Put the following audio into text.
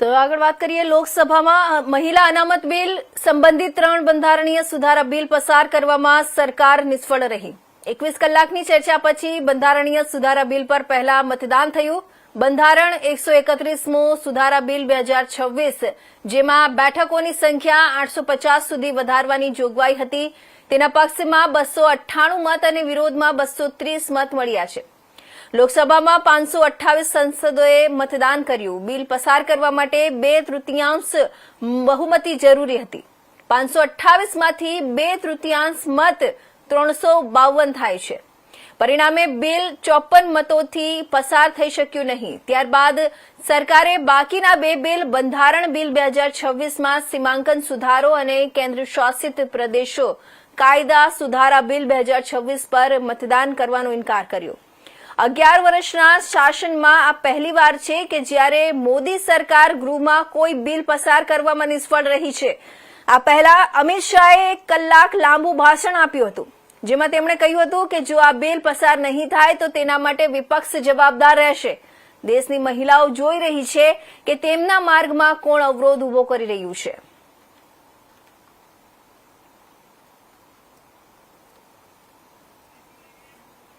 તો આગળ વાત કરીએ લોકસભામાં મહિલા અનામત બિલ સંબંધિત 3 બંધારણીય સુધારા બિલ પસાર કરવામાં સરકાર નિષ્ફળ રહી। 21 કલાકની ચર્ચા પછી બંધારણીય સુધારા બિલ પર પહેલા મતદાન થયું। બંધારણ 131મો સુધારા બિલ 2026 જેમાં બેઠકોની સંખ્યા 850 સુધી વધારવાની જોગવાઈ હતી, તેના પક્ષમાં 298 મત અને વિરોધમાં 230 મત મળ્યા છે। લોકસભામાં 528 સંસદોએ મતદાન કર્યું। બિલ પસાર કરવા માટે 2/3 બહુમતી જરૂરી હતી। 528 માંથી 2/3 મત 352 થાય છે। પરિણામે બિલ 54 મતોથી પસાર થઈ શક્યું નહીં। ત્યારબાદ સરકારે બાકીના 2 બિલ બંધારણ બિલ 2026માં સીમાંકન સુધારો અને કેન્દ્ર શાસિત પ્રદેશો કાયદા સુધારા બિલ 2026 પર મતદાન કરવાનો ઇનકાર કર્યો। 11 વર્ષના શાસનમાં આ પહેલીવાર છે કે જ્યારે મોદી સરકાર ગૃહમાં કોઈ બિલ પસાર કરવામાં નિષ્ફળ રહી છે। આ પહેલા અમિત શાહે 1 કલાક લાંબુ ભાષણ આપ્યું હતું, જેમાં તેમણે કહ્યું હતું કે જો આ બિલ પસાર નહીં થાય તો તેના માટે વિપક્ષ જવાબદાર રહેશે। દેશની મહિલાઓ જોઈ રહી છે કે તેમના માર્ગમાં કોણ અવરોધ ઉભો કરી રહ્યું છે।